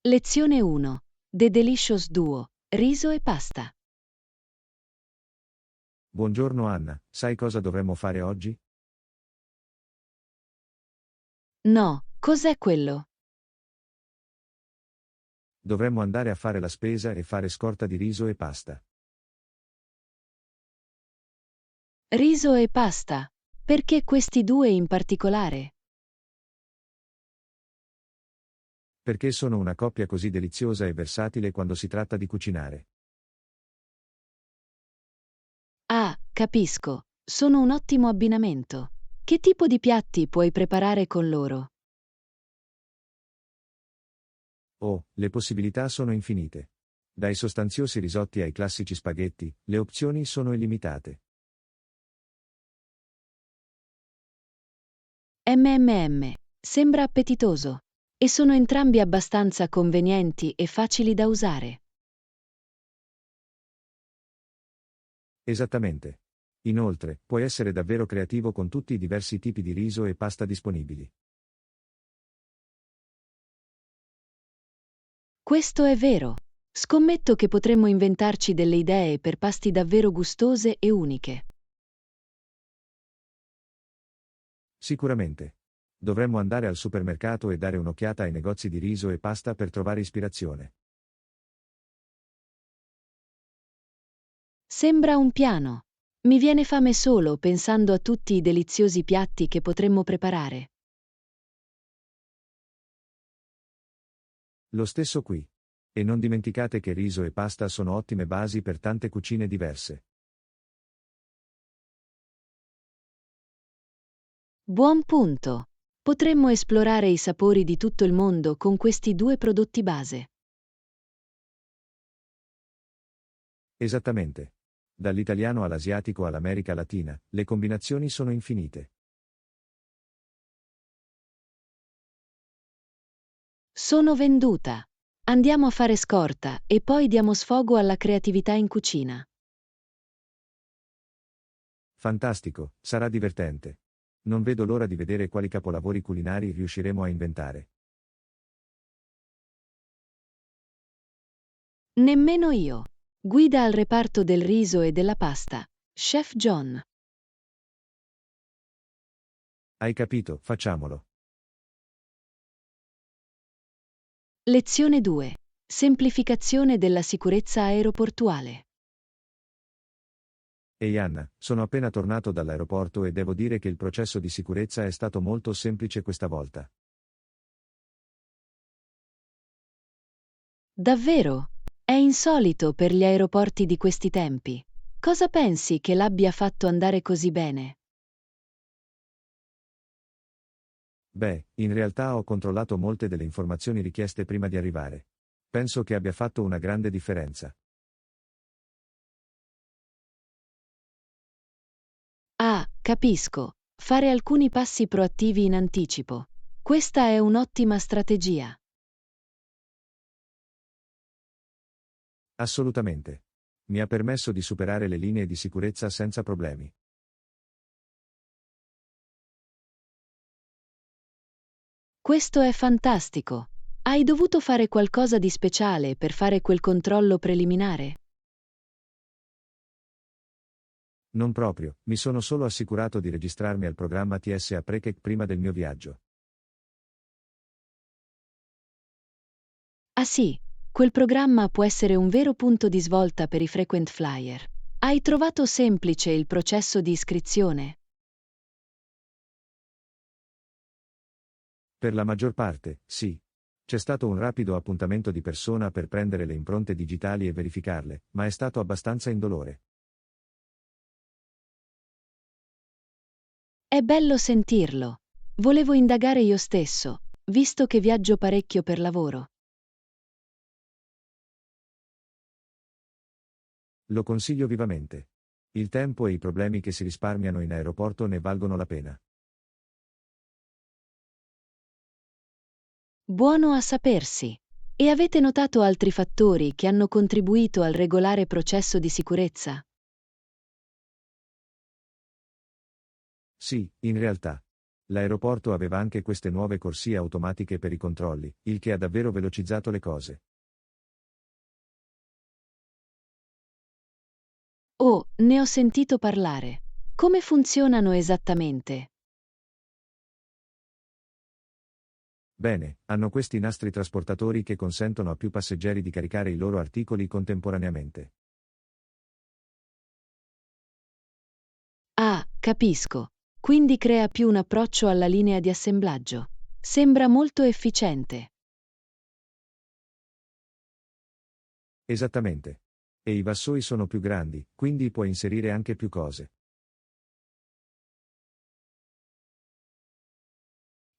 Lezione 1. The Delicious Duo, riso e pasta. Buongiorno Anna, sai cosa dovremmo fare oggi? No, cos'è quello? Dovremmo andare a fare la spesa e fare scorta di riso e pasta. Riso e pasta. Perché questi due in particolare? Perché sono una coppia così deliziosa e versatile quando si tratta di cucinare. Ah, capisco. Sono un ottimo abbinamento. Che tipo di piatti puoi preparare con loro? Oh, le possibilità sono infinite. Dai sostanziosi risotti ai classici spaghetti, le opzioni sono illimitate. Sembra appetitoso. E sono entrambi abbastanza convenienti e facili da usare. Esattamente. Inoltre, puoi essere davvero creativo con tutti i diversi tipi di riso e pasta disponibili. Questo è vero. Scommetto che potremmo inventarci delle idee per pasti davvero gustose e uniche. Sicuramente. Dovremmo andare al supermercato e dare un'occhiata ai negozi di riso e pasta per trovare ispirazione. Sembra un piano. Mi viene fame solo pensando a tutti i deliziosi piatti che potremmo preparare. Lo stesso qui. E non dimenticate che riso e pasta sono ottime basi per tante cucine diverse. Buon punto. Potremmo esplorare i sapori di tutto il mondo con questi due prodotti base. Esattamente. Dall'italiano all'asiatico all'America Latina, le combinazioni sono infinite. Sono venduta. Andiamo a fare scorta e poi diamo sfogo alla creatività in cucina. Fantastico, sarà divertente. Non vedo l'ora di vedere quali capolavori culinari riusciremo a inventare. Nemmeno io. Guida al reparto del riso e della pasta. Chef John. Hai capito, facciamolo. Lezione 2. Semplificazione della sicurezza aeroportuale. Ehi Anna, sono appena tornato dall'aeroporto e devo dire che il processo di sicurezza è stato molto semplice questa volta. Davvero? È insolito per gli aeroporti di questi tempi. Cosa pensi che l'abbia fatto andare così bene? Beh, in realtà ho controllato molte delle informazioni richieste prima di arrivare. Penso che abbia fatto una grande differenza. Ah, capisco. Fare alcuni passi proattivi in anticipo. Questa è un'ottima strategia. Assolutamente. Mi ha permesso di superare le linee di sicurezza senza problemi. Questo è fantastico. Hai dovuto fare qualcosa di speciale per fare quel controllo preliminare? Non proprio, mi sono solo assicurato di registrarmi al programma TSA PreCheck prima del mio viaggio. Ah sì, quel programma può essere un vero punto di svolta per i frequent flyer. Hai trovato semplice il processo di iscrizione? Per la maggior parte, sì. C'è stato un rapido appuntamento di persona per prendere le impronte digitali e verificarle, ma è stato abbastanza indolore. È bello sentirlo. Volevo indagare io stesso, visto che viaggio parecchio per lavoro. Lo consiglio vivamente. Il tempo e i problemi che si risparmiano in aeroporto ne valgono la pena. Buono a sapersi. E avete notato altri fattori che hanno contribuito al regolare processo di sicurezza? Sì, in realtà. L'aeroporto aveva anche queste nuove corsie automatiche per i controlli, il che ha davvero velocizzato le cose. Oh, ne ho sentito parlare. Come funzionano esattamente? Bene, hanno questi nastri trasportatori che consentono a più passeggeri di caricare i loro articoli contemporaneamente. Ah, capisco. Quindi crea più un approccio alla linea di assemblaggio. Sembra molto efficiente. Esattamente. E i vassoi sono più grandi, quindi puoi inserire anche più cose.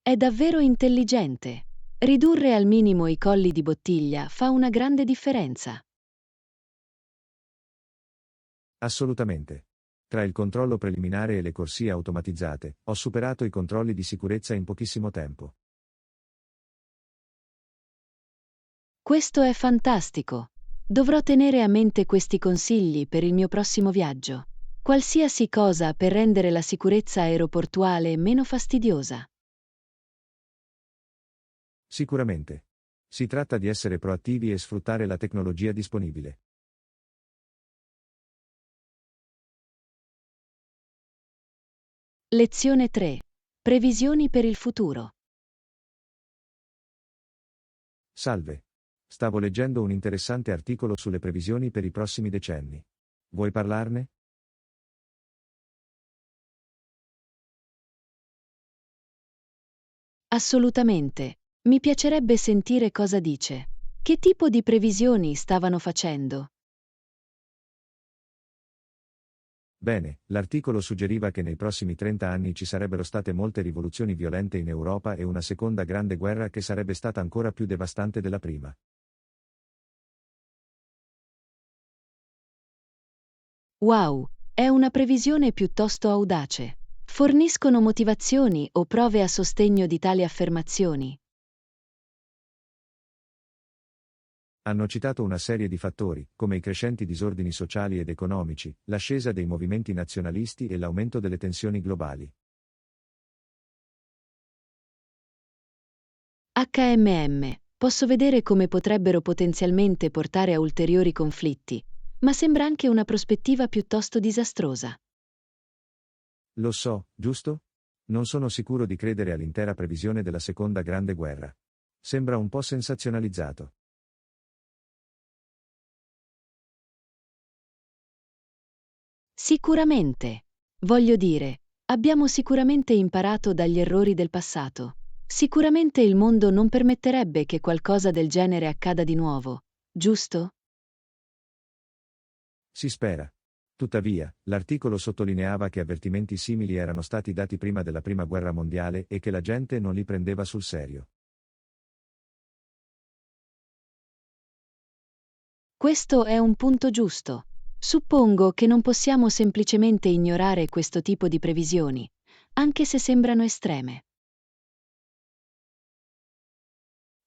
È davvero intelligente. Ridurre al minimo i colli di bottiglia fa una grande differenza. Assolutamente. Tra il controllo preliminare e le corsie automatizzate, ho superato i controlli di sicurezza in pochissimo tempo. Questo è fantastico. Dovrò tenere a mente questi consigli per il mio prossimo viaggio. Qualsiasi cosa per rendere la sicurezza aeroportuale meno fastidiosa. Sicuramente. Si tratta di essere proattivi e sfruttare la tecnologia disponibile. Lezione 3. Previsioni per il futuro. Salve. Stavo leggendo un interessante articolo sulle previsioni per i prossimi decenni. Vuoi parlarne? Assolutamente. Mi piacerebbe sentire cosa dice. Che tipo di previsioni stavano facendo? Bene, l'articolo suggeriva che nei prossimi 30 anni ci sarebbero state molte rivoluzioni violente in Europa e una seconda grande guerra che sarebbe stata ancora più devastante della prima. Wow, è una previsione piuttosto audace. Forniscono motivazioni o prove a sostegno di tali affermazioni. Hanno citato una serie di fattori, come i crescenti disordini sociali ed economici, l'ascesa dei movimenti nazionalisti e l'aumento delle tensioni globali. Posso vedere come potrebbero potenzialmente portare a ulteriori conflitti, ma sembra anche una prospettiva piuttosto disastrosa. Lo so, giusto? Non sono sicuro di credere all'intera previsione della seconda grande guerra. Sembra un po' sensazionalizzato. Sicuramente. Voglio dire, abbiamo sicuramente imparato dagli errori del passato. Sicuramente il mondo non permetterebbe che qualcosa del genere accada di nuovo, giusto? Si spera. Tuttavia, l'articolo sottolineava che avvertimenti simili erano stati dati prima della Prima Guerra Mondiale e che la gente non li prendeva sul serio. Questo è un punto giusto. Suppongo che non possiamo semplicemente ignorare questo tipo di previsioni, anche se sembrano estreme.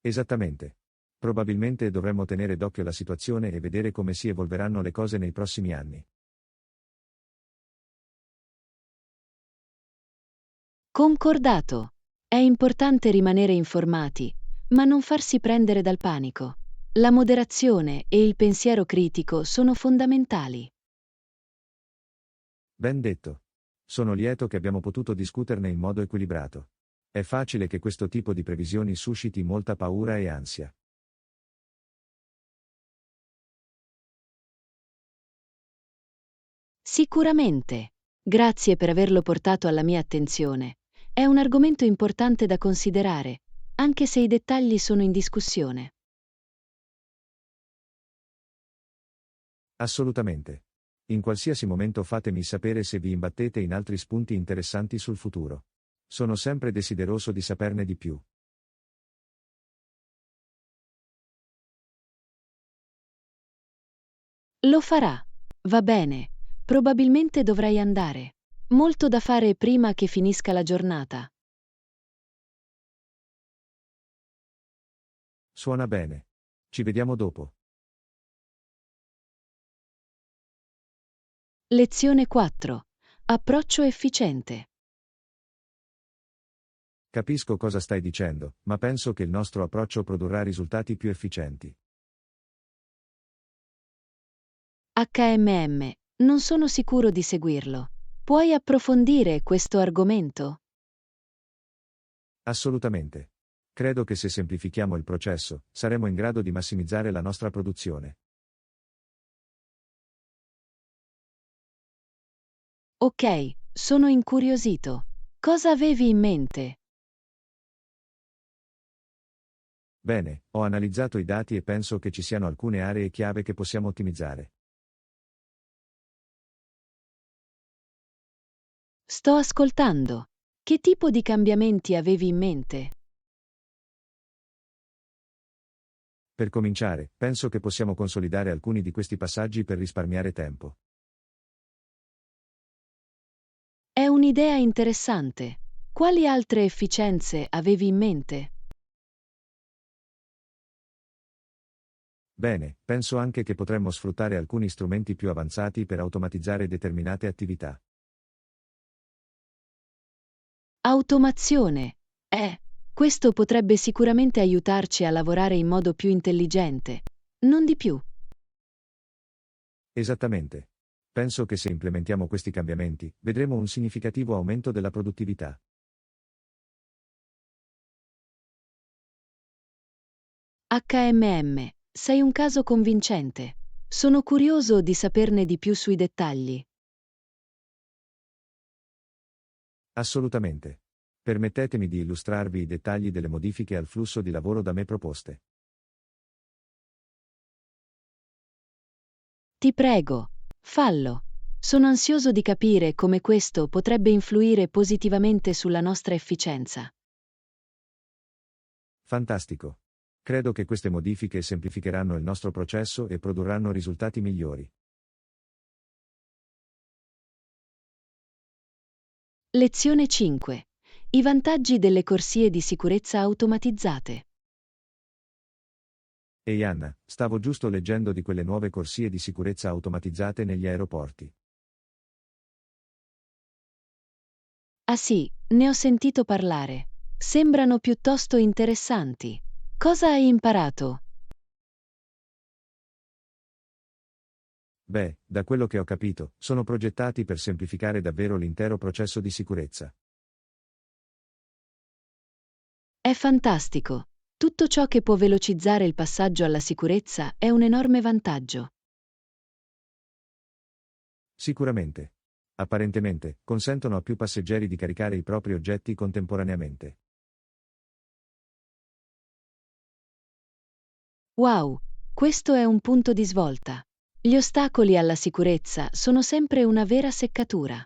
Esattamente. Probabilmente dovremmo tenere d'occhio la situazione e vedere come si evolveranno le cose nei prossimi anni. Concordato. È importante rimanere informati, ma non farsi prendere dal panico. La moderazione e il pensiero critico sono fondamentali. Ben detto. Sono lieto che abbiamo potuto discuterne in modo equilibrato. È facile che questo tipo di previsioni susciti molta paura e ansia. Sicuramente. Grazie per averlo portato alla mia attenzione. È un argomento importante da considerare, anche se i dettagli sono in discussione. Assolutamente. In qualsiasi momento fatemi sapere se vi imbattete in altri spunti interessanti sul futuro. Sono sempre desideroso di saperne di più. Lo farà. Va bene. Probabilmente dovrei andare. Molto da fare prima che finisca la giornata. Suona bene. Ci vediamo dopo. Lezione 4. Approccio efficiente. Capisco cosa stai dicendo, ma penso che il nostro approccio produrrà risultati più efficienti. HMM, non sono sicuro di seguirlo. Puoi approfondire questo argomento? Assolutamente. Credo che se semplifichiamo il processo, saremo in grado di massimizzare la nostra produzione. Ok, sono incuriosito. Cosa avevi in mente? Bene, ho analizzato i dati e penso che ci siano alcune aree chiave che possiamo ottimizzare. Sto ascoltando. Che tipo di cambiamenti avevi in mente? Per cominciare, penso che possiamo consolidare alcuni di questi passaggi per risparmiare tempo. È un'idea interessante. Quali altre efficienze avevi in mente? Bene, penso anche che potremmo sfruttare alcuni strumenti più avanzati per automatizzare determinate attività. Automazione. Questo potrebbe sicuramente aiutarci a lavorare in modo più intelligente. Non di più. Esattamente. Penso che se implementiamo questi cambiamenti, vedremo un significativo aumento della produttività. HMM, sei un caso convincente. Sono curioso di saperne di più sui dettagli. Assolutamente. Permettetemi di illustrarvi i dettagli delle modifiche al flusso di lavoro da me proposte. Ti prego, fallo. Sono ansioso di capire come questo potrebbe influire positivamente sulla nostra efficienza. Fantastico. Credo che queste modifiche semplificheranno il nostro processo e produrranno risultati migliori. Lezione 5. I vantaggi delle corsie di sicurezza automatizzate. Ehi Anna, stavo giusto leggendo di quelle nuove corsie di sicurezza automatizzate negli aeroporti. Ah sì, ne ho sentito parlare. Sembrano piuttosto interessanti. Cosa hai imparato? Beh, da quello che ho capito, sono progettati per semplificare davvero l'intero processo di sicurezza. È fantastico. Tutto ciò che può velocizzare il passaggio alla sicurezza è un enorme vantaggio. Sicuramente. Apparentemente, consentono a più passeggeri di caricare i propri oggetti contemporaneamente. Wow, questo è un punto di svolta. Gli ostacoli alla sicurezza sono sempre una vera seccatura.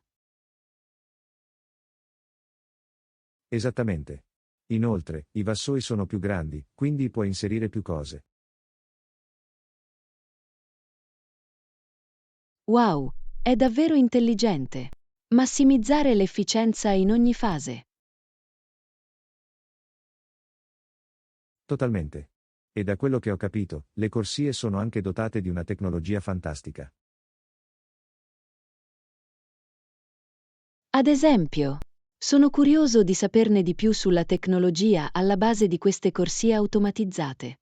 Esattamente. Inoltre, i vassoi sono più grandi, quindi puoi inserire più cose. Wow, è davvero intelligente. Massimizzare l'efficienza in ogni fase. Totalmente. E da quello che ho capito, le corsie sono anche dotate di una tecnologia fantastica. Ad esempio, sono curioso di saperne di più sulla tecnologia alla base di queste corsie automatizzate.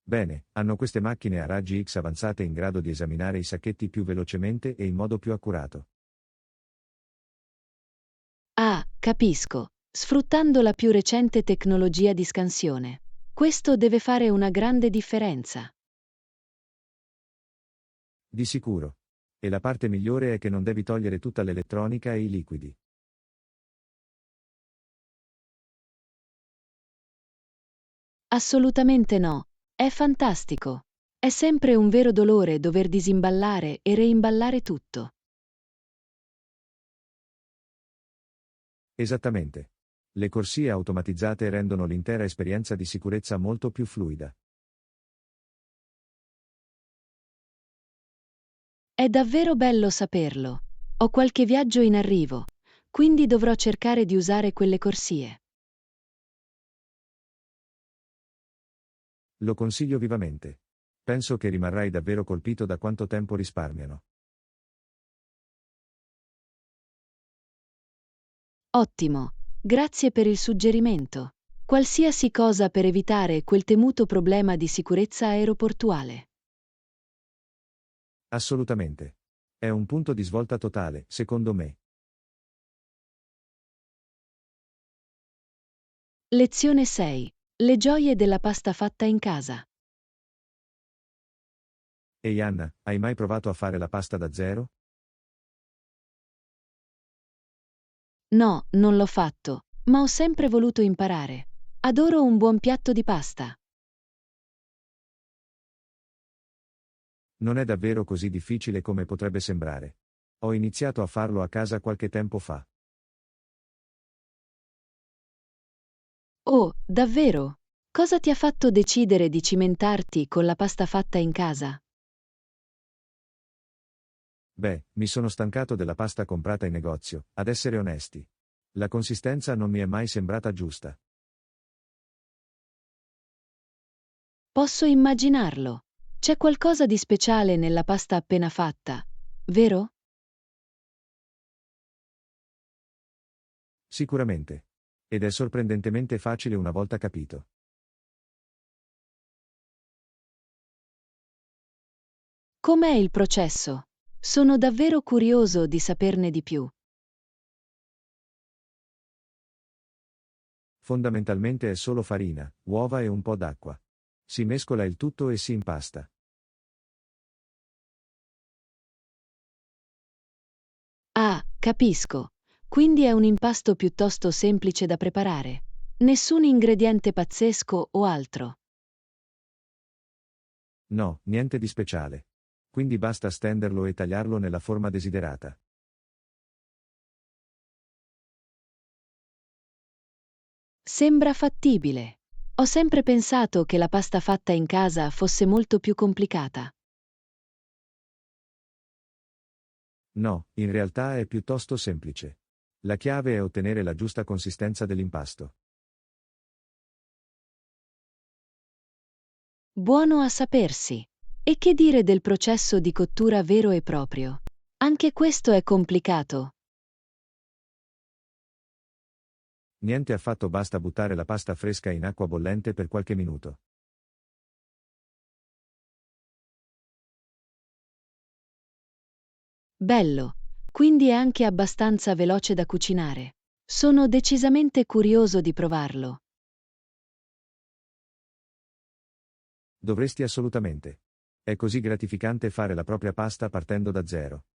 Bene, hanno queste macchine a raggi X avanzate in grado di esaminare i sacchetti più velocemente e in modo più accurato. Ah, capisco. Sfruttando la più recente tecnologia di scansione. Questo deve fare una grande differenza. Di sicuro. E la parte migliore è che non devi togliere tutta l'elettronica e i liquidi. Assolutamente no. È fantastico. È sempre un vero dolore dover disimballare e reimballare tutto. Esattamente. Le corsie automatizzate rendono l'intera esperienza di sicurezza molto più fluida. È davvero bello saperlo. Ho qualche viaggio in arrivo, quindi dovrò cercare di usare quelle corsie. Lo consiglio vivamente. Penso che rimarrai davvero colpito da quanto tempo risparmiano. Ottimo, grazie per il suggerimento. Qualsiasi cosa per evitare quel temuto problema di sicurezza aeroportuale. Assolutamente. È un punto di svolta totale, secondo me. Lezione 6. Le gioie della pasta fatta in casa. Ehi Anna, hai mai provato a fare la pasta da zero? No, non l'ho fatto, ma ho sempre voluto imparare. Adoro un buon piatto di pasta. Non è davvero così difficile come potrebbe sembrare. Ho iniziato a farlo a casa qualche tempo fa. Oh, davvero? Cosa ti ha fatto decidere di cimentarti con la pasta fatta in casa? Beh, mi sono stancato della pasta comprata in negozio, ad essere onesti. La consistenza non mi è mai sembrata giusta. Posso immaginarlo. C'è qualcosa di speciale nella pasta appena fatta, vero? Sicuramente. Ed è sorprendentemente facile una volta capito. Com'è il processo? Sono davvero curioso di saperne di più. Fondamentalmente è solo farina, uova e un po' d'acqua. Si mescola il tutto e si impasta. Ah, capisco. Quindi è un impasto piuttosto semplice da preparare. Nessun ingrediente pazzesco o altro. No, niente di speciale. Quindi basta stenderlo e tagliarlo nella forma desiderata. Sembra fattibile. Ho sempre pensato che la pasta fatta in casa fosse molto più complicata. No, in realtà è piuttosto semplice. La chiave è ottenere la giusta consistenza dell'impasto. Buono a sapersi. E che dire del processo di cottura vero e proprio? Anche questo è complicato. Niente affatto, basta buttare la pasta fresca in acqua bollente per qualche minuto. Bello. Quindi è anche abbastanza veloce da cucinare. Sono decisamente curioso di provarlo. Dovresti assolutamente. È così gratificante fare la propria pasta partendo da zero.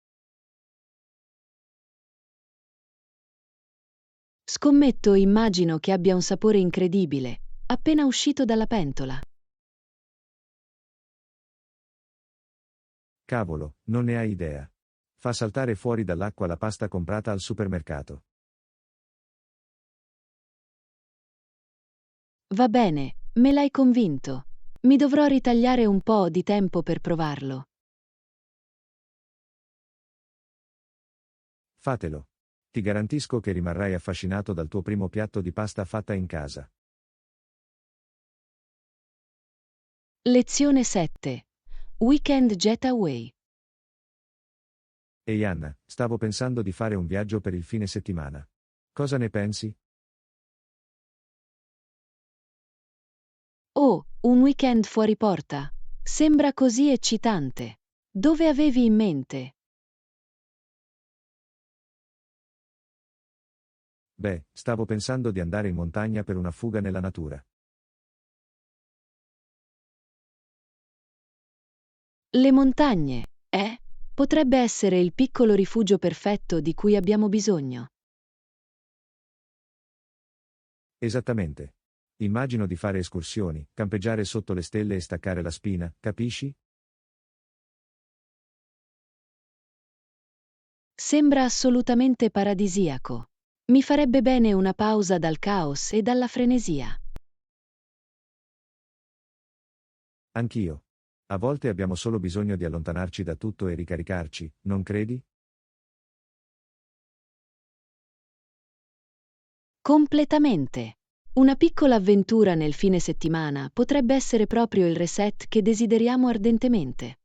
Scommetto, immagino che abbia un sapore incredibile, appena uscito dalla pentola. Cavolo, non ne hai idea. Fa saltare fuori dall'acqua la pasta comprata al supermercato. Va bene, me l'hai convinto. Mi dovrò ritagliare un po' di tempo per provarlo. Fatelo. Ti garantisco che rimarrai affascinato dal tuo primo piatto di pasta fatta in casa. Lezione 7. Weekend Getaway. Ehi Anna, stavo pensando di fare un viaggio per il fine settimana. Cosa ne pensi? Oh, un weekend fuori porta. Sembra così eccitante. Dove avevi in mente? Beh, stavo pensando di andare in montagna per una fuga nella natura. Le montagne, eh? Potrebbe essere il piccolo rifugio perfetto di cui abbiamo bisogno. Esattamente. Immagino di fare escursioni, campeggiare sotto le stelle e staccare la spina, capisci? Sembra assolutamente paradisiaco. Mi farebbe bene una pausa dal caos e dalla frenesia. Anch'io. A volte abbiamo solo bisogno di allontanarci da tutto e ricaricarci, non credi? Completamente. Una piccola avventura nel fine settimana potrebbe essere proprio il reset che desideriamo ardentemente.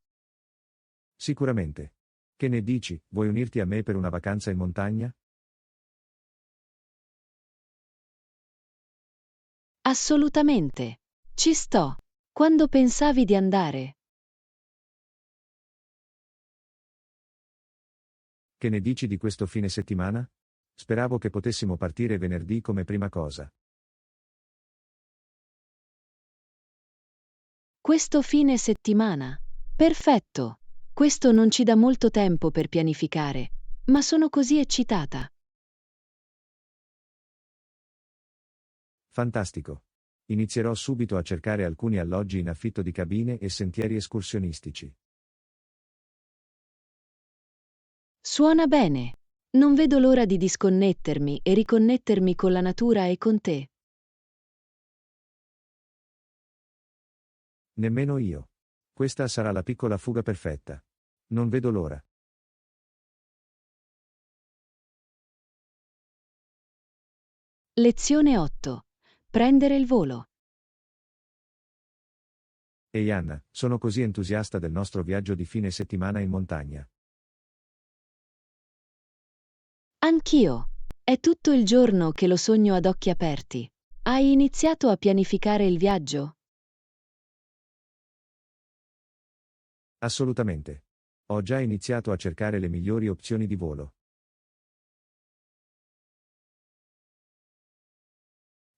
Sicuramente. Che ne dici, vuoi unirti a me per una vacanza in montagna? Assolutamente. Ci sto. Quando pensavi di andare? Che ne dici di questo fine settimana? Speravo che potessimo partire venerdì come prima cosa. Questo fine settimana. Perfetto. Questo non ci dà molto tempo per pianificare, ma sono così eccitata. Fantastico. Inizierò subito a cercare alcuni alloggi in affitto di cabine e sentieri escursionistici. Suona bene. Non vedo l'ora di disconnettermi e riconnettermi con la natura e con te. Nemmeno io. Questa sarà la piccola fuga perfetta. Non vedo l'ora. Lezione 8. Prendere il volo. Ehi Anna, sono così entusiasta del nostro viaggio di fine settimana in montagna. Anch'io. È tutto il giorno che lo sogno ad occhi aperti. Hai iniziato a pianificare il viaggio? Assolutamente. Ho già iniziato a cercare le migliori opzioni di volo.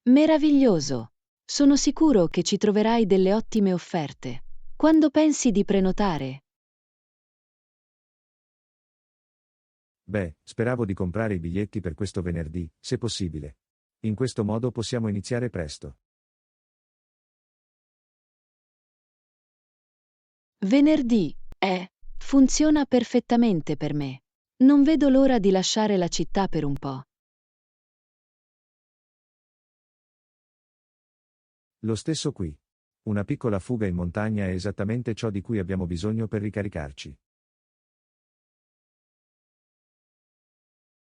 Meraviglioso. Sono sicuro che ci troverai delle ottime offerte. Quando pensi di prenotare? Beh, speravo di comprare i biglietti per questo venerdì, se possibile. In questo modo possiamo iniziare presto. Venerdì. Funziona perfettamente per me. Non vedo l'ora di lasciare la città per un po'. Lo stesso qui. Una piccola fuga in montagna è esattamente ciò di cui abbiamo bisogno per ricaricarci.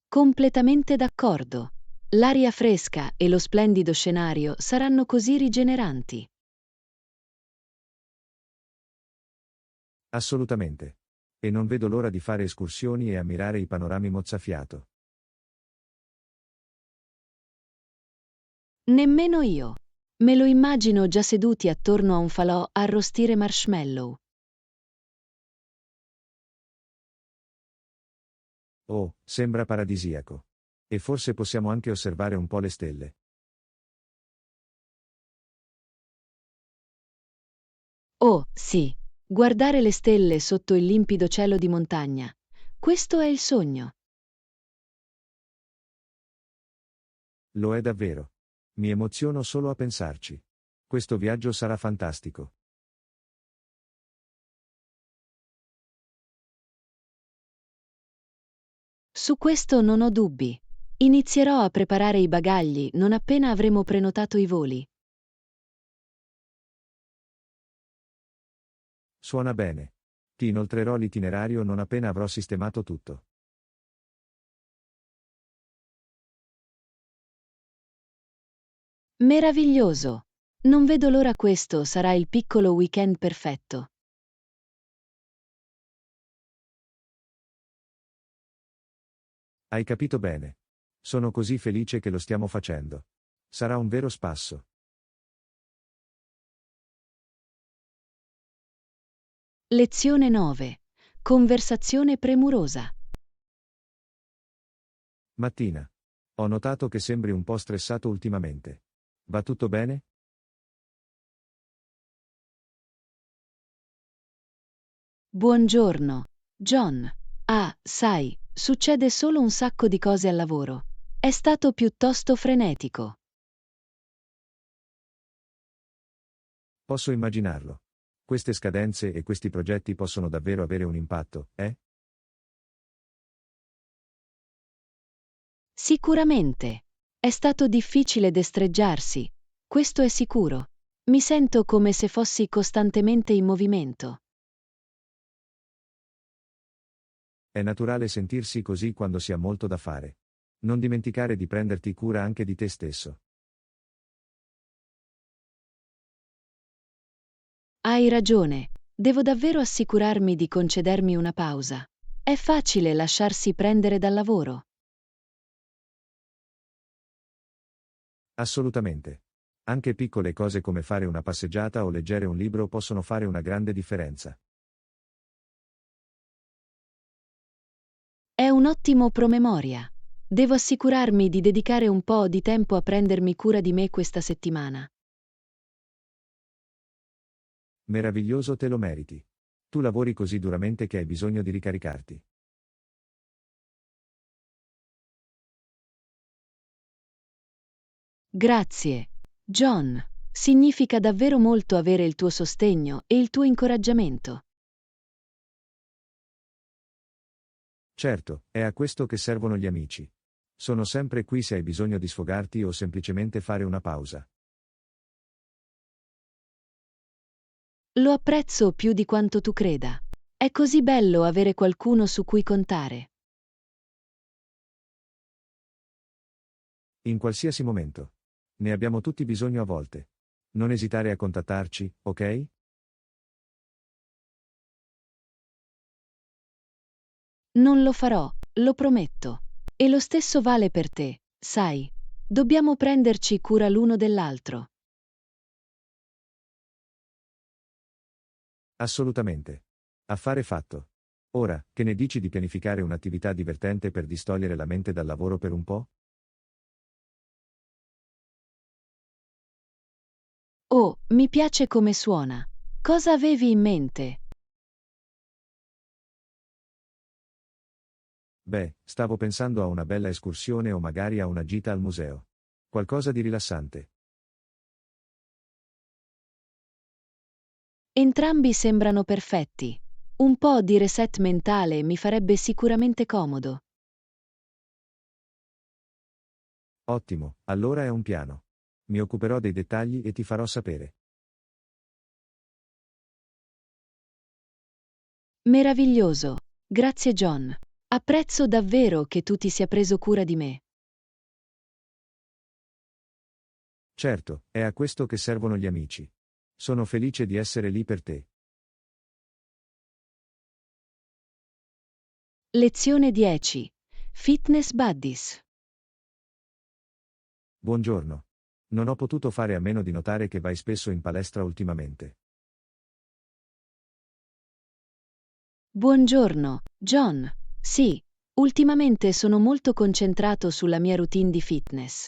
Completamente d'accordo. L'aria fresca e lo splendido scenario saranno così rigeneranti. Assolutamente. E non vedo l'ora di fare escursioni e ammirare i panorami mozzafiato. Nemmeno io. Me lo immagino già seduti attorno a un falò a arrostire marshmallow. Oh, sembra paradisiaco. E forse possiamo anche osservare un po' le stelle. Oh, sì. Guardare le stelle sotto il limpido cielo di montagna. Questo è il sogno. Lo è davvero. Mi emoziono solo a pensarci. Questo viaggio sarà fantastico. Su questo non ho dubbi. Inizierò a preparare i bagagli non appena avremo prenotato i voli. Suona bene. Ti inoltrerò l'itinerario non appena avrò sistemato tutto. Meraviglioso! Non vedo l'ora, questo sarà il piccolo weekend perfetto. Hai capito bene. Sono così felice che lo stiamo facendo. Sarà un vero spasso. Lezione 9. Conversazione premurosa. Mattina. Ho notato che sembri un po' stressato ultimamente. Va tutto bene? Buongiorno, John. Ah, sai, succede solo un sacco di cose al lavoro. È stato piuttosto frenetico. Posso immaginarlo. Queste scadenze e questi progetti possono davvero avere un impatto, eh? Sicuramente. È stato difficile destreggiarsi. Questo è sicuro. Mi sento come se fossi costantemente in movimento. È naturale sentirsi così quando si ha molto da fare. Non dimenticare di prenderti cura anche di te stesso. Hai ragione. Devo davvero assicurarmi di concedermi una pausa. È facile lasciarsi prendere dal lavoro. Assolutamente. Anche piccole cose come fare una passeggiata o leggere un libro possono fare una grande differenza. È un ottimo promemoria. Devo assicurarmi di dedicare un po' di tempo a prendermi cura di me questa settimana. Meraviglioso, te lo meriti. Tu lavori così duramente che hai bisogno di ricaricarti. Grazie, John. Significa davvero molto avere il tuo sostegno e il tuo incoraggiamento. Certo, è a questo che servono gli amici. Sono sempre qui se hai bisogno di sfogarti o semplicemente fare una pausa. Lo apprezzo più di quanto tu creda. È così bello avere qualcuno su cui contare. In qualsiasi momento. Ne abbiamo tutti bisogno a volte. Non esitare a contattarci, ok? Non lo farò, lo prometto. E lo stesso vale per te, sai. Dobbiamo prenderci cura l'uno dell'altro. Assolutamente. Affare fatto. Ora, che ne dici di pianificare un'attività divertente per distogliere la mente dal lavoro per un po'? Oh, mi piace come suona. Cosa avevi in mente? Beh, stavo pensando a una bella escursione o magari a una gita al museo. Qualcosa di rilassante. Entrambi sembrano perfetti. Un po' di reset mentale mi farebbe sicuramente comodo. Ottimo, allora è un piano. Mi occuperò dei dettagli e ti farò sapere. Meraviglioso. Grazie John. Apprezzo davvero che tu ti sia preso cura di me. Certo, è a questo che servono gli amici. Sono felice di essere lì per te. Lezione 10. Fitness Buddies. Buongiorno. Non ho potuto fare a meno di notare che vai spesso in palestra ultimamente. Buongiorno, John. Sì, ultimamente sono molto concentrato sulla mia routine di fitness.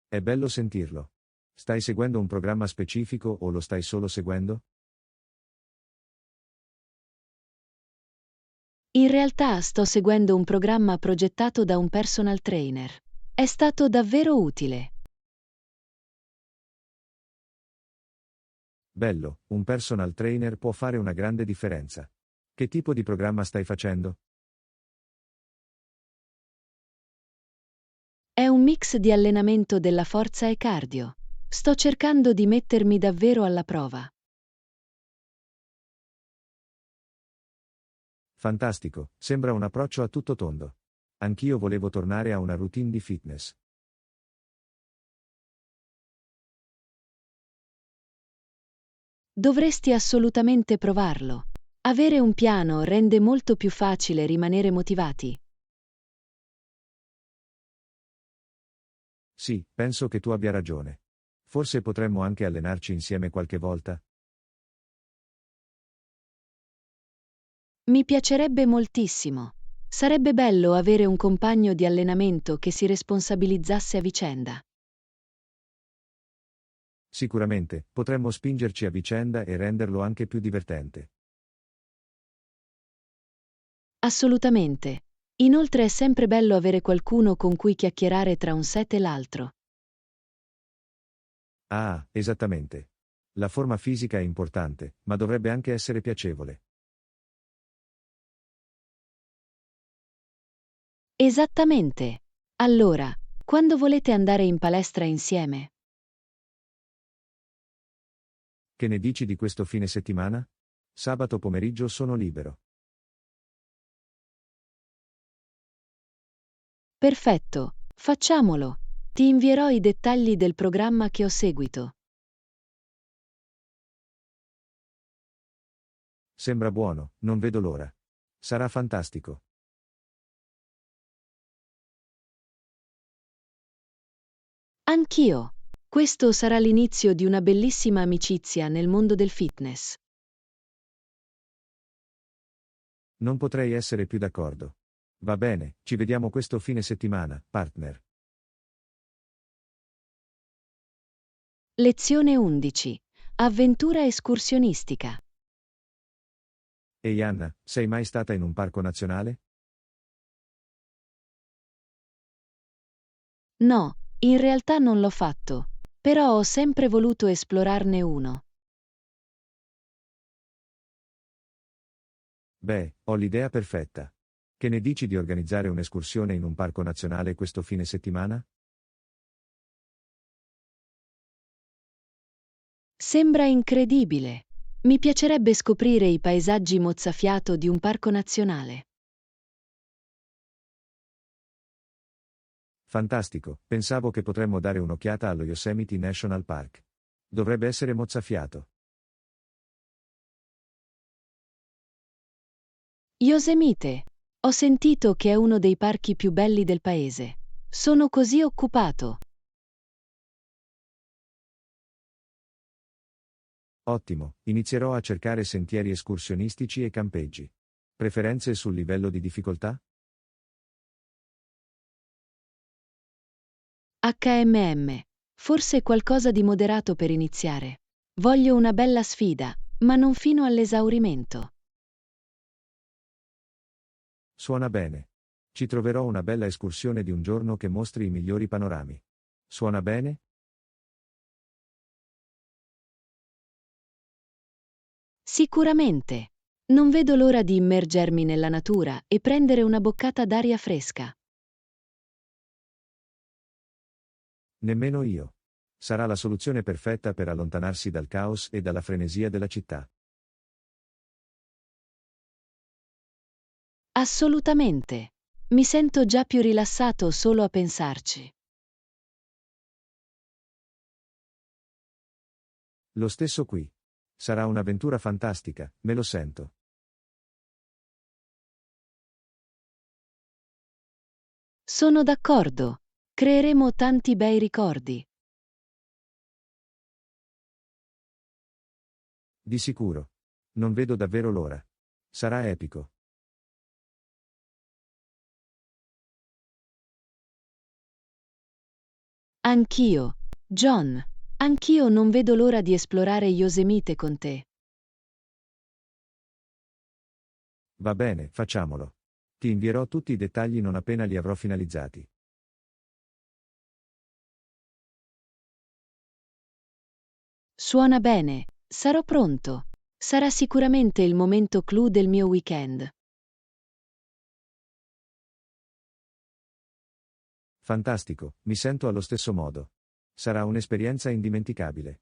È bello sentirlo. Stai seguendo un programma specifico o lo stai solo seguendo? In realtà sto seguendo un programma progettato da un personal trainer. È stato davvero utile. Bello, un personal trainer può fare una grande differenza. Che tipo di programma stai facendo? È un mix di allenamento della forza e cardio. Sto cercando di mettermi davvero alla prova. Fantastico, sembra un approccio a tutto tondo. Anch'io volevo tornare a una routine di fitness. Dovresti assolutamente provarlo. Avere un piano rende molto più facile rimanere motivati. Sì, penso che tu abbia ragione. Forse potremmo anche allenarci insieme qualche volta? Mi piacerebbe moltissimo. Sarebbe bello avere un compagno di allenamento che si responsabilizzasse a vicenda. Sicuramente, potremmo spingerci a vicenda e renderlo anche più divertente. Assolutamente. Inoltre è sempre bello avere qualcuno con cui chiacchierare tra un set e l'altro. Ah, esattamente. La forma fisica è importante, ma dovrebbe anche essere piacevole. Esattamente. Allora, quando volete andare in palestra insieme? Che ne dici di questo fine settimana? Sabato pomeriggio sono libero. Perfetto, facciamolo. Ti invierò i dettagli del programma che ho seguito. Sembra buono, non vedo l'ora. Sarà fantastico. Anch'io. Questo sarà l'inizio di una bellissima amicizia nel mondo del fitness. Non potrei essere più d'accordo. Va bene, ci vediamo questo fine settimana, partner. Lezione 11. Avventura escursionistica. Ehi Anna, sei mai stata in un parco nazionale? No, in realtà non l'ho fatto, però ho sempre voluto esplorarne uno. Beh, ho l'idea perfetta. Che ne dici di organizzare un'escursione in un parco nazionale questo fine settimana? Sembra incredibile. Mi piacerebbe scoprire i paesaggi mozzafiato di un parco nazionale. Fantastico, pensavo che potremmo dare un'occhiata allo Yosemite National Park. Dovrebbe essere mozzafiato. Yosemite. Ho sentito che è uno dei parchi più belli del paese. Sono così occupato. Ottimo, inizierò a cercare sentieri escursionistici e campeggi. Preferenze sul livello di difficoltà? HMM. Forse qualcosa di moderato per iniziare. Voglio una bella sfida, ma non fino all'esaurimento. Suona bene. Ci troverò una bella escursione di un giorno che mostri i migliori panorami. Suona bene? Sicuramente. Non vedo l'ora di immergermi nella natura e prendere una boccata d'aria fresca. Nemmeno io. Sarà la soluzione perfetta per allontanarsi dal caos e dalla frenesia della città. Assolutamente. Mi sento già più rilassato solo a pensarci. Lo stesso qui. Sarà un'avventura fantastica, me lo sento. Sono d'accordo. Creeremo tanti bei ricordi. Di sicuro. Non vedo davvero l'ora. Sarà epico. Anch'io. John. Anch'io non vedo l'ora di esplorare Yosemite con te. Va bene, facciamolo. Ti invierò tutti i dettagli non appena li avrò finalizzati. Suona bene. Sarò pronto. Sarà sicuramente il momento clou del mio weekend. Fantastico, mi sento allo stesso modo. Sarà un'esperienza indimenticabile.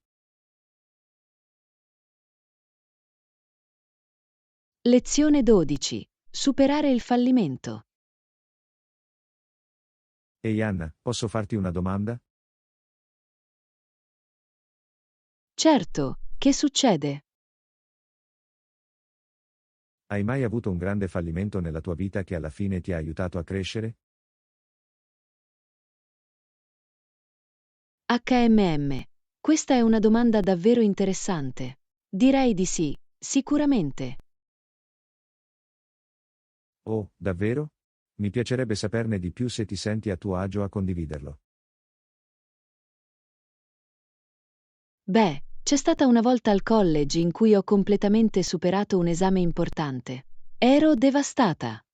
Lezione 12. Superare il fallimento. Ehi Anna, posso farti una domanda? Certo, che succede? Hai mai avuto un grande fallimento nella tua vita che alla fine ti ha aiutato a crescere? HMM. Questa è una domanda davvero interessante. Direi di sì, sicuramente. Oh, davvero? Mi piacerebbe saperne di più se ti senti a tuo agio a condividerlo. Beh, c'è stata una volta al college in cui ho completamente superato un esame importante. Ero devastata.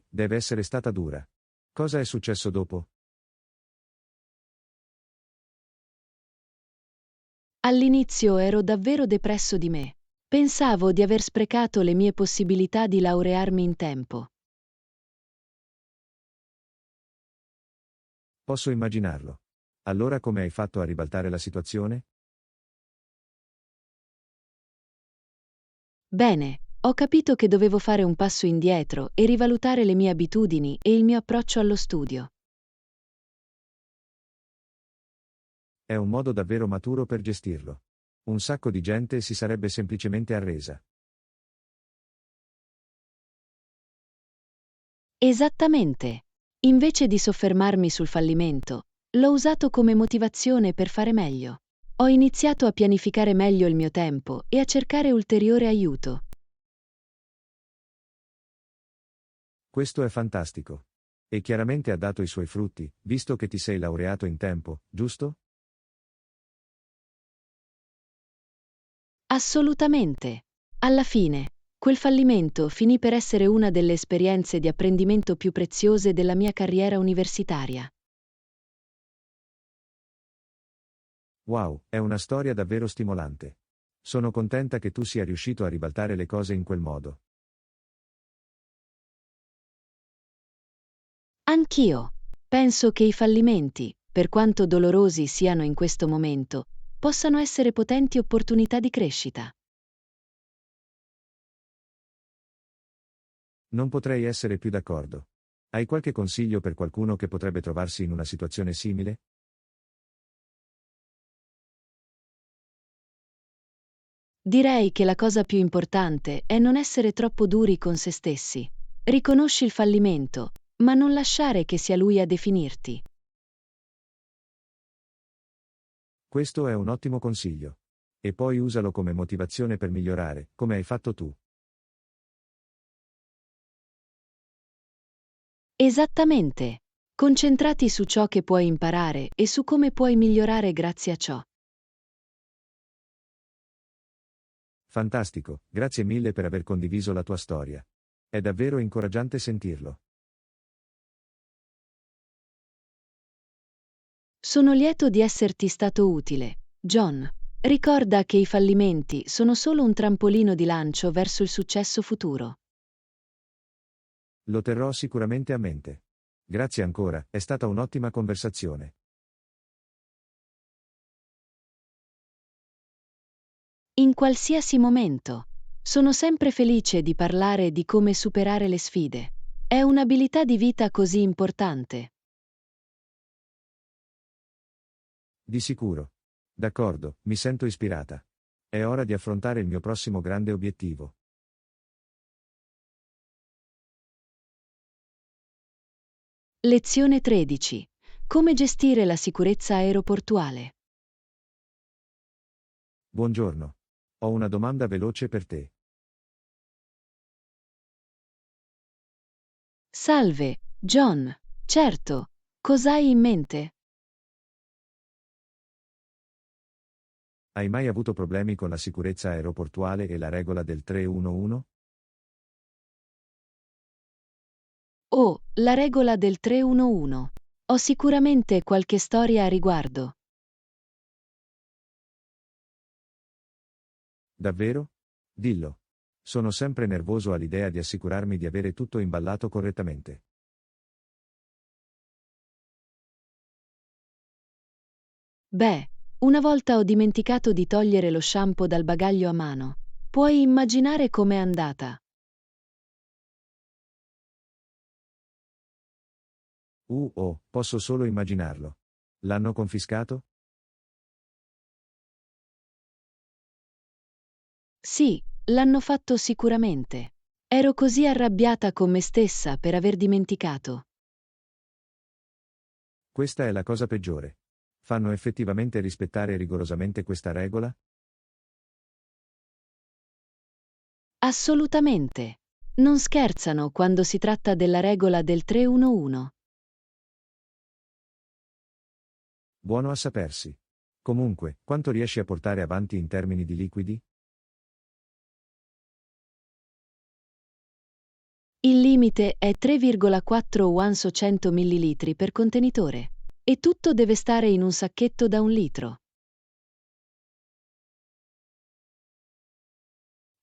Deve essere stata dura. Cosa è successo dopo? All'inizio ero davvero depresso di me. Pensavo di aver sprecato le mie possibilità di laurearmi in tempo. Posso immaginarlo. Allora come hai fatto a ribaltare la situazione? Bene, ho capito che dovevo fare un passo indietro e rivalutare le mie abitudini e il mio approccio allo studio. È un modo davvero maturo per gestirlo. Un sacco di gente si sarebbe semplicemente arresa. Esattamente. Invece di soffermarmi sul fallimento, l'ho usato come motivazione per fare meglio. Ho iniziato a pianificare meglio il mio tempo e a cercare ulteriore aiuto. Questo è fantastico. E chiaramente ha dato i suoi frutti, visto che ti sei laureato in tempo, giusto? Assolutamente. Alla fine, quel fallimento finì per essere una delle esperienze di apprendimento più preziose della mia carriera universitaria. Wow, è una storia davvero stimolante. Sono contenta che tu sia riuscito a ribaltare le cose in quel modo. Anch'io. Penso che i fallimenti, per quanto dolorosi siano in questo momento, possano essere potenti opportunità di crescita. Non potrei essere più d'accordo. Hai qualche consiglio per qualcuno che potrebbe trovarsi in una situazione simile? Direi che la cosa più importante è non essere troppo duri con se stessi. Riconosci il fallimento, ma non lasciare che sia lui a definirti. Questo è un ottimo consiglio. E poi usalo come motivazione per migliorare, come hai fatto tu. Esattamente. Concentrati su ciò che puoi imparare e su come puoi migliorare grazie a ciò. Fantastico, grazie mille per aver condiviso la tua storia. È davvero incoraggiante sentirlo. Sono lieto di esserti stato utile, John. Ricorda che i fallimenti sono solo un trampolino di lancio verso il successo futuro. Lo terrò sicuramente a mente. Grazie ancora, è stata un'ottima conversazione. In qualsiasi momento. Sono sempre felice di parlare di come superare le sfide. È un'abilità di vita così importante. Di sicuro. D'accordo, mi sento ispirata. È ora di affrontare il mio prossimo grande obiettivo. Lezione 13. Come gestire la sicurezza aeroportuale. Buongiorno. Ho una domanda veloce per te. Salve, John. Certo. Cos'hai in mente? Hai mai avuto problemi con la sicurezza aeroportuale e la regola del 311? Oh, la regola del 311. Ho sicuramente qualche storia a riguardo. Davvero? Dillo. Sono sempre nervoso all'idea di assicurarmi di avere tutto imballato correttamente. Beh, una volta ho dimenticato di togliere lo shampoo dal bagaglio a mano. Puoi immaginare com'è andata. Oh, posso solo immaginarlo. L'hanno confiscato? Sì, l'hanno fatto sicuramente. Ero così arrabbiata con me stessa per aver dimenticato. Questa è la cosa peggiore. Fanno effettivamente rispettare rigorosamente questa regola? Assolutamente. Non scherzano quando si tratta della regola del 311. Buono a sapersi. Comunque, quanto riesci a portare avanti in termini di liquidi? Il limite è 3,4 ounce 100 ml per contenitore. E tutto deve stare in un sacchetto da 1 litro.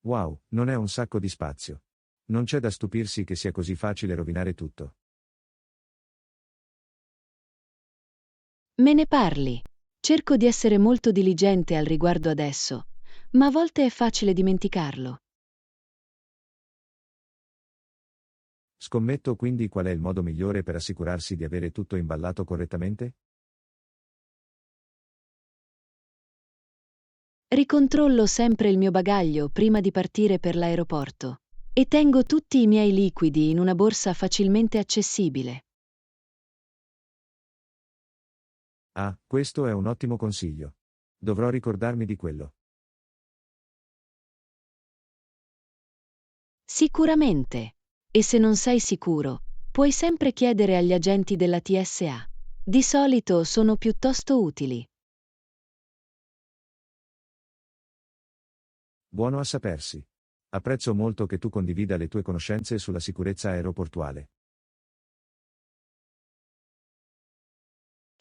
Wow, non è un sacco di spazio. Non c'è da stupirsi che sia così facile rovinare tutto. Me ne parli. Cerco di essere molto diligente al riguardo adesso, ma a volte è facile dimenticarlo. Scommetto quindi qual è il modo migliore per assicurarsi di avere tutto imballato correttamente? Ricontrollo sempre il mio bagaglio prima di partire per l'aeroporto. E tengo tutti i miei liquidi in una borsa facilmente accessibile. Ah, questo è un ottimo consiglio. Dovrò ricordarmi di quello. Sicuramente. E se non sei sicuro, puoi sempre chiedere agli agenti della TSA. Di solito sono piuttosto utili. Buono a sapersi. Apprezzo molto che tu condivida le tue conoscenze sulla sicurezza aeroportuale.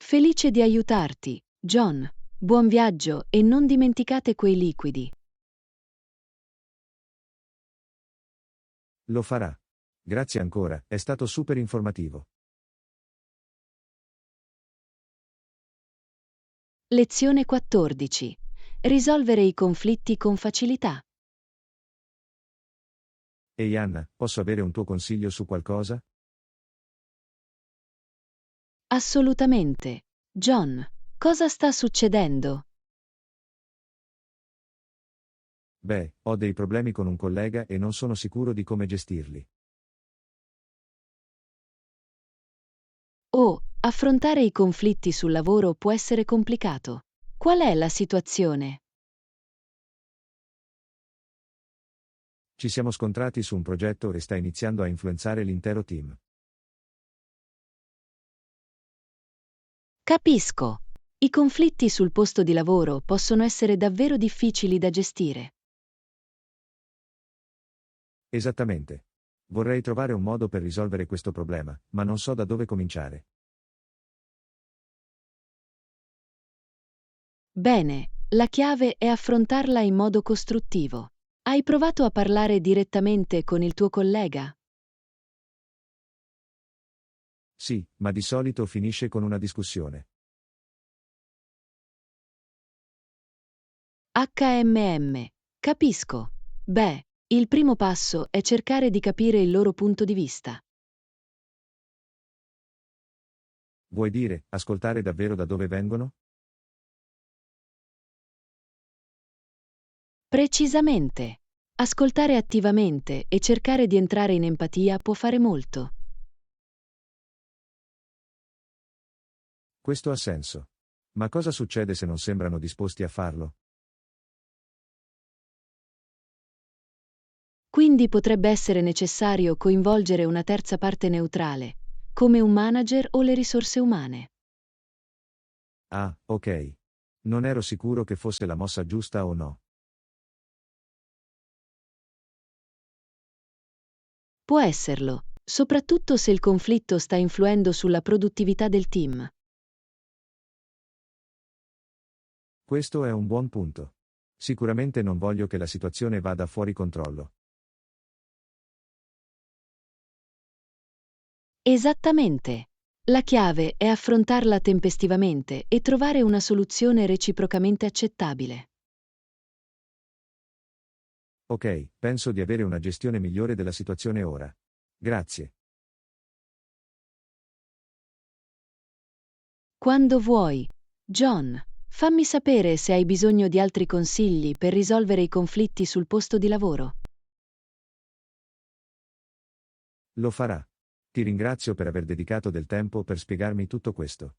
Felice di aiutarti, John. Buon viaggio e non dimenticate quei liquidi. Lo farà. Grazie ancora, è stato super informativo. Lezione 14. Risolvere i conflitti con facilità. Ehi Anna, posso avere un tuo consiglio su qualcosa? Assolutamente. John, cosa sta succedendo? Beh, ho dei problemi con un collega e non sono sicuro di come gestirli. Oh, affrontare i conflitti sul lavoro può essere complicato. Qual è la situazione? Ci siamo scontrati su un progetto e sta iniziando a influenzare l'intero team. Capisco. I conflitti sul posto di lavoro possono essere davvero difficili da gestire. Esattamente. Vorrei trovare un modo per risolvere questo problema, ma non so da dove cominciare. Bene, la chiave è affrontarla in modo costruttivo. Hai provato a parlare direttamente con il tuo collega? Sì, ma di solito finisce con una discussione. Capisco. Beh, il primo passo è cercare di capire il loro punto di vista. Vuoi dire, ascoltare davvero da dove vengono? Precisamente. Ascoltare attivamente e cercare di entrare in empatia può fare molto. Questo ha senso. Ma cosa succede se non sembrano disposti a farlo? Quindi potrebbe essere necessario coinvolgere una terza parte neutrale, come un manager o le risorse umane. Ah, ok. Non ero sicuro che fosse la mossa giusta o no. Può esserlo, soprattutto se il conflitto sta influendo sulla produttività del team. Questo è un buon punto. Sicuramente non voglio che la situazione vada fuori controllo. Esattamente. La chiave è affrontarla tempestivamente e trovare una soluzione reciprocamente accettabile. Ok, penso di avere una gestione migliore della situazione ora. Grazie. Quando vuoi. John, fammi sapere se hai bisogno di altri consigli per risolvere i conflitti sul posto di lavoro. Lo farà. Ti ringrazio per aver dedicato del tempo per spiegarmi tutto questo.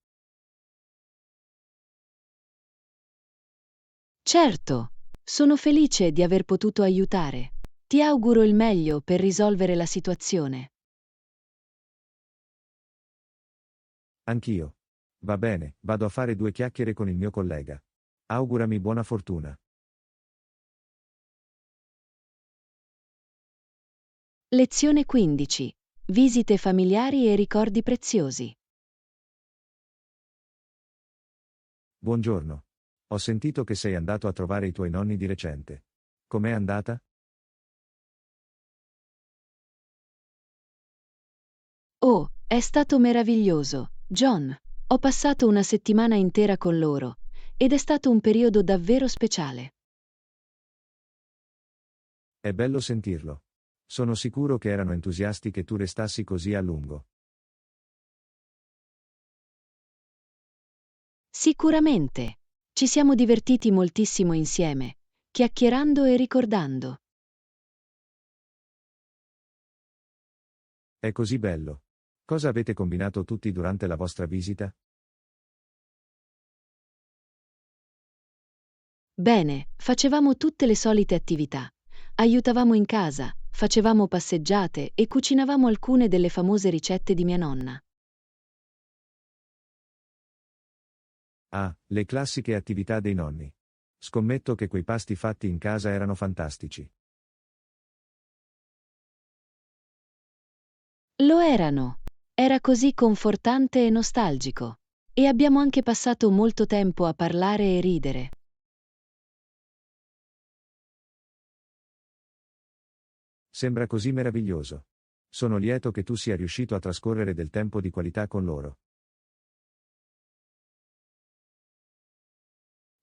Certo, sono felice di aver potuto aiutare. Ti auguro il meglio per risolvere la situazione. Anch'io. Va bene, vado a fare due chiacchiere con il mio collega. Augurami buona fortuna. Lezione 15. Visite familiari e ricordi preziosi. Buongiorno. Ho sentito che sei andato a trovare i tuoi nonni di recente. Com'è andata? Oh, è stato meraviglioso, John. Ho passato una settimana intera con loro, ed è stato un periodo davvero speciale. È bello sentirlo. Sono sicuro che erano entusiasti che tu restassi così a lungo. Sicuramente. Ci siamo divertiti moltissimo insieme, chiacchierando e ricordando. È così bello. Cosa avete combinato tutti durante la vostra visita? Bene, facevamo tutte le solite attività. Aiutavamo in casa, facevamo passeggiate e cucinavamo alcune delle famose ricette di mia nonna. Ah, le classiche attività dei nonni. Scommetto che quei pasti fatti in casa erano fantastici. Lo erano. Era così confortante e nostalgico. E abbiamo anche passato molto tempo a parlare e ridere. Sembra così meraviglioso. Sono lieto che tu sia riuscito a trascorrere del tempo di qualità con loro.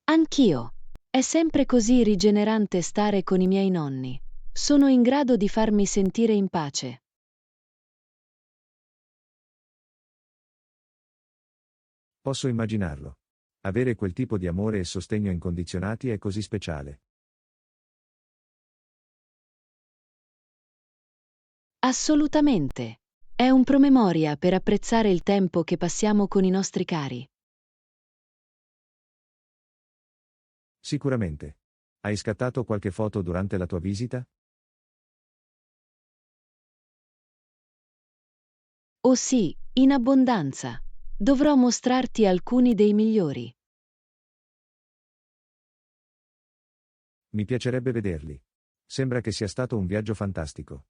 Anch'io. È sempre così rigenerante stare con i miei nonni. Sono in grado di farmi sentire in pace. Posso immaginarlo. Avere quel tipo di amore e sostegno incondizionati è così speciale. Assolutamente. È un promemoria per apprezzare il tempo che passiamo con i nostri cari. Sicuramente. Hai scattato qualche foto durante la tua visita? Oh sì, in abbondanza. Dovrò mostrarti alcuni dei migliori. Mi piacerebbe vederli. Sembra che sia stato un viaggio fantastico.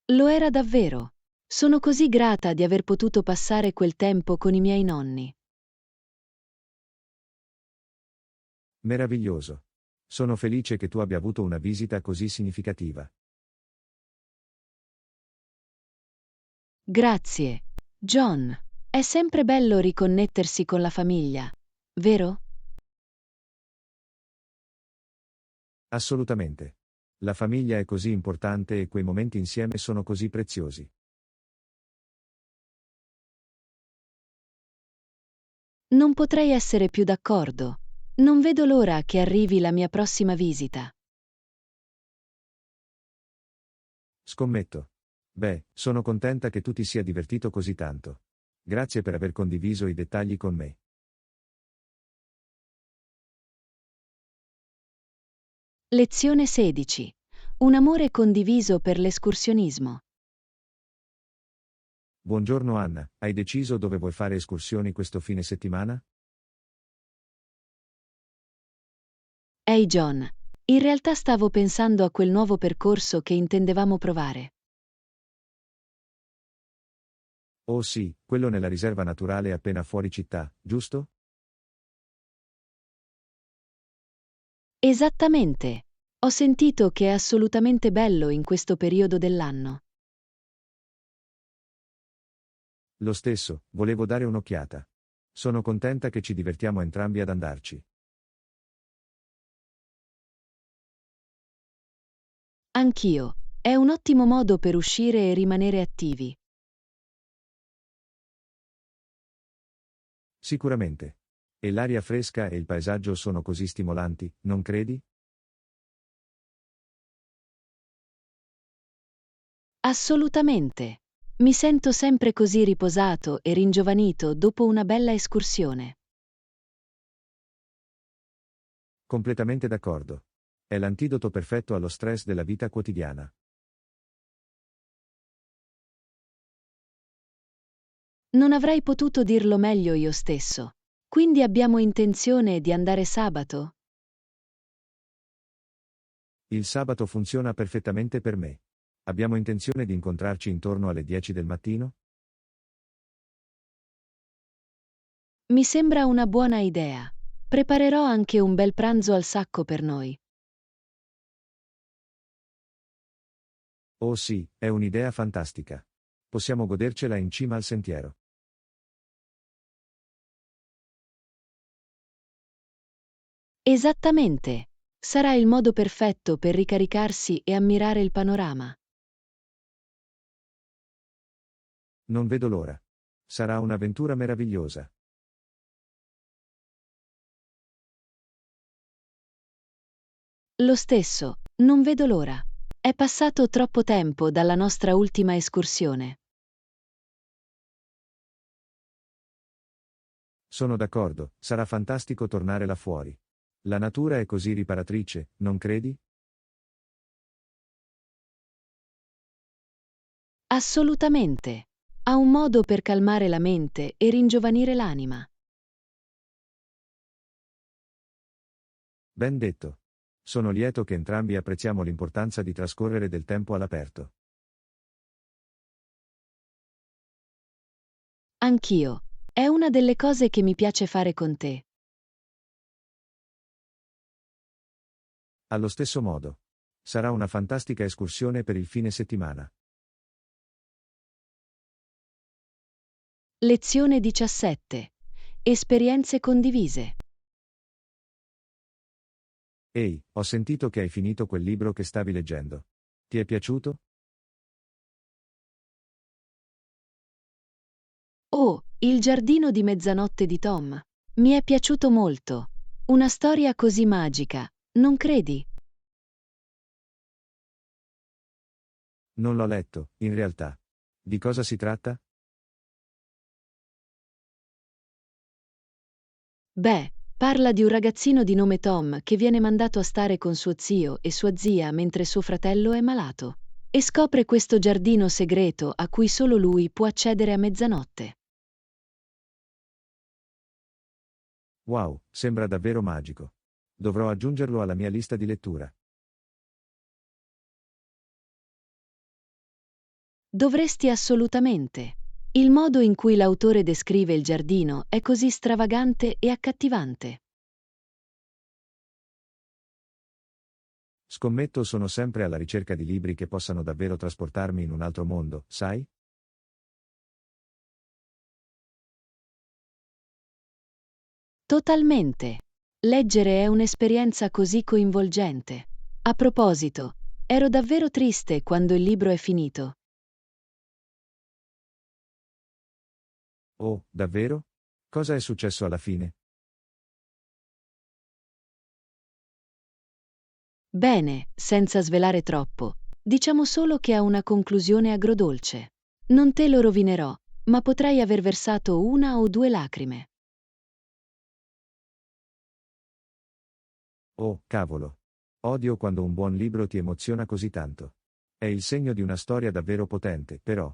Lo era davvero. Sono così grata di aver potuto passare quel tempo con i miei nonni. Meraviglioso. Sono felice che tu abbia avuto una visita così significativa. Grazie, John. È sempre bello riconnettersi con la famiglia, vero? Assolutamente. La famiglia è così importante e quei momenti insieme sono così preziosi. Non potrei essere più d'accordo. Non vedo l'ora che arrivi la mia prossima visita. Scommetto. Beh, sono contenta che tu ti sia divertito così tanto. Grazie per aver condiviso i dettagli con me. Lezione 16. Un amore condiviso per l'escursionismo. Buongiorno Anna, hai deciso dove vuoi fare escursioni questo fine settimana? Ehi John, in realtà stavo pensando a quel nuovo percorso che intendevamo provare. Oh sì, quello nella riserva naturale appena fuori città, giusto? Esattamente. Ho sentito che è assolutamente bello in questo periodo dell'anno. Lo stesso, volevo dare un'occhiata. Sono contenta che ci divertiamo entrambi ad andarci. Anch'io. È un ottimo modo per uscire e rimanere attivi. Sicuramente. E l'aria fresca e il paesaggio sono così stimolanti, non credi? Assolutamente. Mi sento sempre così riposato e ringiovanito dopo una bella escursione. Completamente d'accordo. È l'antidoto perfetto allo stress della vita quotidiana. Non avrei potuto dirlo meglio io stesso. Quindi abbiamo intenzione di andare sabato? Il sabato funziona perfettamente per me. Abbiamo intenzione di incontrarci intorno alle 10 del mattino? Mi sembra una buona idea. Preparerò anche un bel pranzo al sacco per noi. Oh sì, è un'idea fantastica. Possiamo godercela in cima al sentiero. Esattamente. Sarà il modo perfetto per ricaricarsi e ammirare il panorama. Non vedo l'ora. Sarà un'avventura meravigliosa. Lo stesso, non vedo l'ora. È passato troppo tempo dalla nostra ultima escursione. Sono d'accordo, sarà fantastico tornare là fuori. La natura è così riparatrice, non credi? Assolutamente. Ha un modo per calmare la mente e ringiovanire l'anima. Ben detto. Sono lieto che entrambi apprezziamo l'importanza di trascorrere del tempo all'aperto. Anch'io. È una delle cose che mi piace fare con te. Allo stesso modo. Sarà una fantastica escursione per il fine settimana. Lezione 17. Esperienze condivise. Ehi, ho sentito che hai finito quel libro che stavi leggendo. Ti è piaciuto? Oh, Il giardino di mezzanotte di Tom. Mi è piaciuto molto. Una storia così magica, non credi? Non l'ho letto, in realtà. Di cosa si tratta? Beh, parla di un ragazzino di nome Tom che viene mandato a stare con suo zio e sua zia mentre suo fratello è malato. E scopre questo giardino segreto a cui solo lui può accedere a mezzanotte. Wow, sembra davvero magico. Dovrò aggiungerlo alla mia lista di lettura. Dovresti assolutamente. Il modo in cui l'autore descrive il giardino è così stravagante e accattivante. Scommetto sono sempre alla ricerca di libri che possano davvero trasportarmi in un altro mondo, sai? Totalmente. Leggere è un'esperienza così coinvolgente. A proposito, ero davvero triste quando il libro è finito. Oh, davvero? Cosa è successo alla fine? Bene, senza svelare troppo, diciamo solo che ha una conclusione agrodolce. Non te lo rovinerò, ma potrai aver versato una o due lacrime. Oh, cavolo. Odio quando un buon libro ti emoziona così tanto. È il segno di una storia davvero potente, però.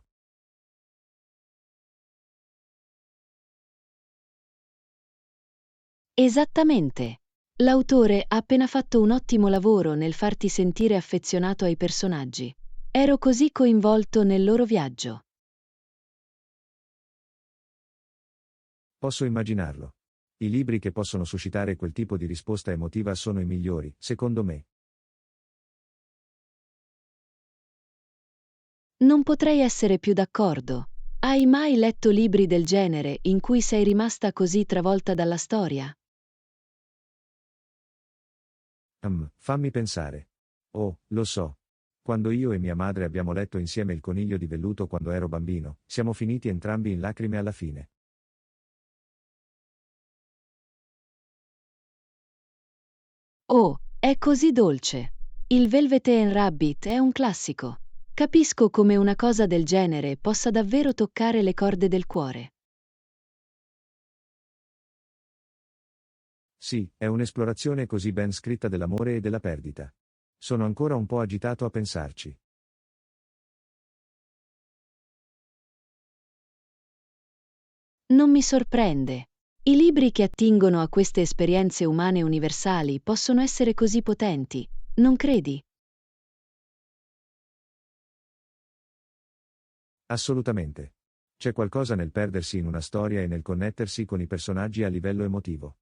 Esattamente. L'autore ha appena fatto un ottimo lavoro nel farti sentire affezionato ai personaggi. Ero così coinvolto nel loro viaggio. Posso immaginarlo. I libri che possono suscitare quel tipo di risposta emotiva sono i migliori, secondo me. Non potrei essere più d'accordo. Hai mai letto libri del genere in cui sei rimasta così travolta dalla storia? Fammi pensare. Oh, lo so. Quando io e mia madre abbiamo letto insieme Il coniglio di velluto quando ero bambino, siamo finiti entrambi in lacrime alla fine. Oh, è così dolce. Il Velvet Rabbit è un classico. Capisco come una cosa del genere possa davvero toccare le corde del cuore. Sì, è un'esplorazione così ben scritta dell'amore e della perdita. Sono ancora un po' agitato a pensarci. Non mi sorprende. I libri che attingono a queste esperienze umane universali possono essere così potenti, non credi? Assolutamente. C'è qualcosa nel perdersi in una storia e nel connettersi con i personaggi a livello emotivo.